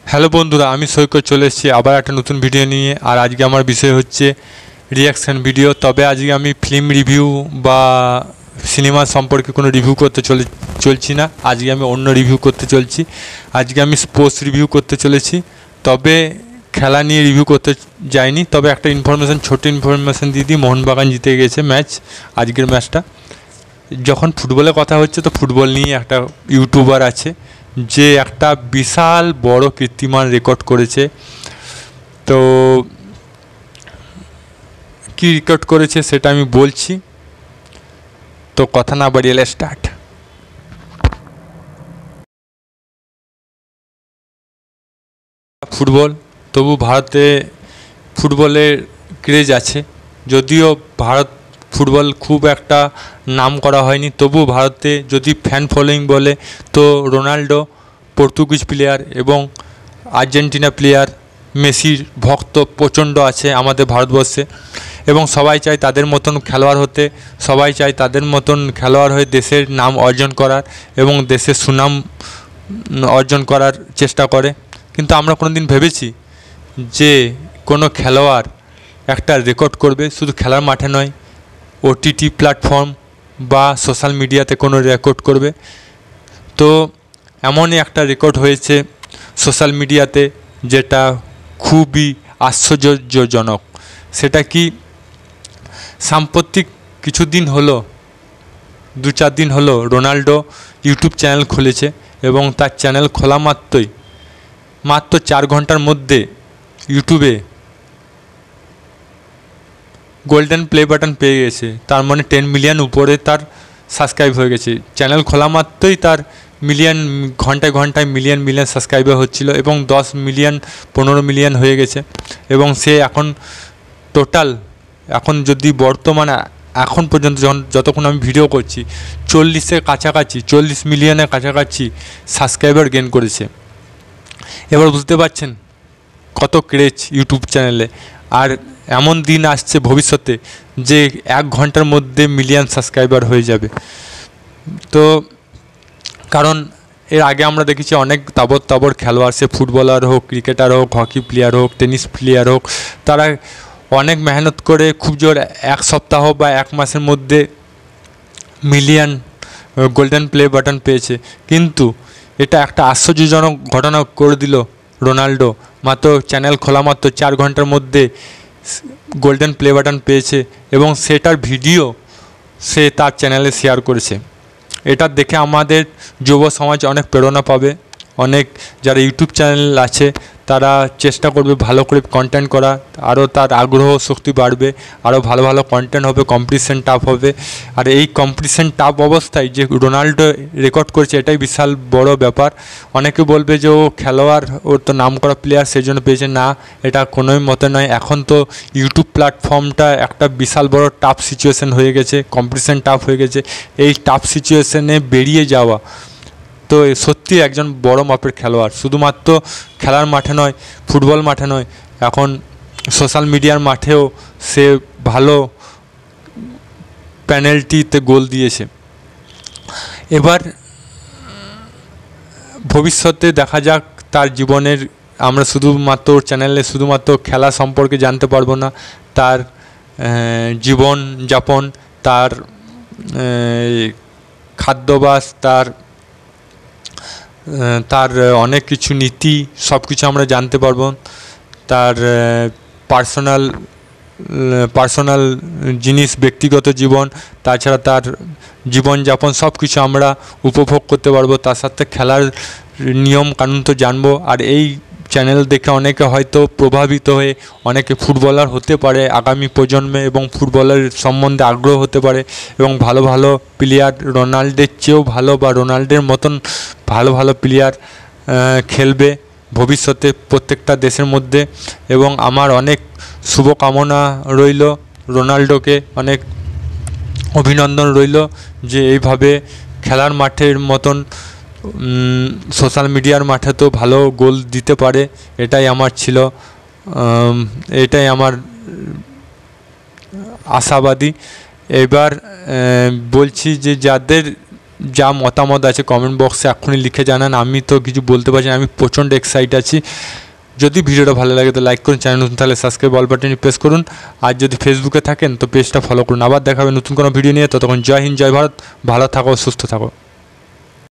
Hello বন্ধুরা, আমি সৈকত চলে এসেছি আবার একটা নতুন ভিডিও নিয়ে। আর আজকে আমার বিষয় হচ্ছে রিয়াকশান ভিডিও। তবে আজকে আমি ফিল্ম রিভিউ বা সিনেমা সম্পর্কে কোনো রিভিউ করতে চলছি না। আজকে আমি অন্য রিভিউ করতে চলছি। আজকে আমি স্পোর্টস রিভিউ করতে চলেছি। তবে খেলা নিয়ে রিভিউ করতে যাইনি। তবে একটা ছোট ইনফরমেশান দিয়ে দিই। মোহনবাগান জিতে গেছে ম্যাচ, আজকের ম্যাচটা। যখন ফুটবলের কথা হচ্ছে তো ফুটবল নিয়ে একটা ইউটিউবার আছে যে একটা বিশাল বড় কীর্তিমান রেকর্ড করেছে। তো কী রেকর্ড করেছে সেটা আমি বলছি। তো কথা না বাড়িয়ে স্টার্ট। ফুটবল, তবু ভারতে ফুটবলের ক্রেজ আছে। যদিও ভারত ফুটবল খুব একটা নাম করা হয়নি, তবু ভারতে যদি ফ্যান ফলোয়িং বলে তো রোনাল্ডো পর্তুগিজ প্লেয়ার এবং আর্জেন্টিনা প্লেয়ার মেসির ভক্ত প্রচণ্ড আছে আমাদের ভারতবর্ষে। এবং সবাই চায় তাদের মতন খেলোয়াড় হতে, সবাই চায় তাদের মতন খেলোয়াড় হয়ে দেশের নাম অর্জন করার এবং দেশের সুনাম অর্জন করার চেষ্টা করে। কিন্তু আমরা কোনো দিন ভেবেছি যে কোনো খেলোয়াড় একটা রেকর্ড করবে, শুধু খেলার মাঠে নয়, ওটিটি প্ল্যাটফর্ম বা সোশ্যাল মিডিয়াতে কোনো রেকর্ড করবে। তো এমনই একটা রেকর্ড হয়েছে সোশ্যাল মিডিয়াতে যেটা খুবই আশ্চর্যজনক। সেটা কি, সাম্প্রতিক কিছুদিন হলো, 2-4 দিন হলো রোনাল্ডো ইউটিউব চ্যানেল খুলেছে এবং তার চ্যানেল খোলা মাত্র 4 ঘন্টার মধ্যে ইউটিউবে গোল্ডেন প্লে বাটন পেয়ে গেছে। তার মানে 10 মিলিয়ন উপরে তার সাবস্ক্রাইব হয়ে গেছে। চ্যানেল খোলা মাত্রই তার ঘন্টায় মিলিয়ন সাবস্ক্রাইবার হচ্ছিল এবং 10 মিলিয়ন 15 মিলিয়ন হয়ে গেছে। এবং সে এখন যদি বর্তমানে এখন পর্যন্ত যতক্ষণ আমি ভিডিও করছি 40 মিলিয়নের কাছাকাছি সাবস্ক্রাইবার গেইন করেছে। এবার বুঝতে পারছেন কত ক্রেজ ইউটিউব চ্যানেলে। আর এমন দিন আসছে ভবিষ্যতে যে 1 ঘন্টার মধ্যে মিলিয়ন সাবস্ক্রাইবার হয়ে যাবে। তো কারণ এর আগে আমরা দেখেছি অনেক তাবড় খেলোয়াড়, সে ফুটবলার হোক, ক্রিকেটার হোক, হকি প্লেয়ার হোক, টেনিস প্লেয়ার হোক, তারা অনেক মেহনত করে খুব জোর 1 সপ্তাহ বা 1 মাসের মধ্যে মিলিয়ন গোল্ডেন প্লে বাটন পেয়েছে। কিন্তু এটা একটা আশ্চর্যজনক ঘটনা করে দিল রোনাল্ডো। মাত্র চ্যানেল খোলা মাত্র 4 ঘন্টার মধ্যে গোল্ডেন প্লে বাটন পেয়েছে এবং সেটার ভিডিও সে তার চ্যানেলে শেয়ার করেছে। এটা দেখে আমাদের যুব সমাজ অনেক প্রেরণা পাবে। অনেক যারা ইউটিউব চ্যানেল আছে তারা চেষ্টা করবে ভালো করে কন্টেন্ট করা, আরও তার আগ্রহ শক্তি বাড়বে, আরও ভালো ভালো কন্টেন্ট হবে, কম্পিটিশান টাফ হবে। আর এই কম্পিটিশান টাফ অবস্থায় যে রোনাল্ডো রেকর্ড করেছে এটাই বিশাল বড় ব্যাপার। অনেকে বলবে যে ও খেলোয়াড়, ওর তো নাম করা প্লেয়ার সেই জন্য পেয়েছে, না, এটা কোনোই মতে নয়। এখন তো ইউটিউব প্ল্যাটফর্মটা একটা বিশাল বড় টাফ সিচুয়েশান হয়ে গেছে, কম্পিটিশান টাফ হয়ে গেছে। এই টাফ সিচুয়েশানে বেরিয়ে যাওয়া তো সত্যি একজন বড় মাপের খেলোয়াড়। শুধুমাত্র খেলার মাঠে নয়, ফুটবল মাঠে নয়, এখন সোশ্যাল মিডিয়ার মাঠেও সে ভালো পেনাল্টিতে গোল দিয়েছে। এবার ভবিষ্যতে দেখা যাক তার জীবনের, আমরা শুধুমাত্র ওর চ্যানেলে শুধুমাত্র খেলা সম্পর্কে জানতে পারবো না, তার জীবনযাপন, তার খাদ্যাভ্যাস, তার অনেক কিছু নীতি, সব কিছু আমরা জানতে পারবো। তার পার্সোনাল জিনিস, ব্যক্তিগত জীবন, তাছাড়া তার জীবনযাপন সব কিছু আমরা উপভোগ করতে পারবো। তার সাথে খেলার নিয়ম কানুন তো জানবো। আর এই চ্যানেল দেখে অনেকে হয়তো প্রভাবিত হয়ে অনেকে ফুটবলার হতে পারে আগামী প্রজন্মে এবং ফুটবলের সম্বন্ধে আগ্রহ হতে পারে এবং ভালো ভালো প্লেয়ার, রোনাল্ডোর চেয়েও ভালো বা রোনাল্ডোর মতন ভালো প্লেয়ার খেলবে ভবিষ্যতে প্রত্যেকটা দেশের মধ্যে। এবং আমার অনেক শুভকামনা রইল, রোনাল্ডোকে অনেক অভিনন্দন রইল যে এইভাবে খেলার মাঠের মতন সোশ্যাল মিডিয়ার মাঠে তো ভালো গোল দিতে পারে। এটাই আমার আশাবাদী। এবার বলছি যে যাদের যা মতামত আছে কমেন্ট বক্সে এখনই লিখে জানান। আমি তো কিছু বলতে পারছি না, আমি প্রচণ্ড এক্সাইট আছি। যদি ভিডিওটা ভালো লাগে তো লাইক করুন, চ্যানেল নতুন তাহলে সাবস্ক্রাইব অল বাটনে প্রেস করুন, আর যদি ফেসবুকে থাকেন তো পেজটা ফলো করুন। আবার দেখা হবে নতুন কোনো ভিডিও নিয়ে, ততক্ষণ জয় হিন্দ, জয় ভারত, ভালো থাকো, সুস্থ থাকো।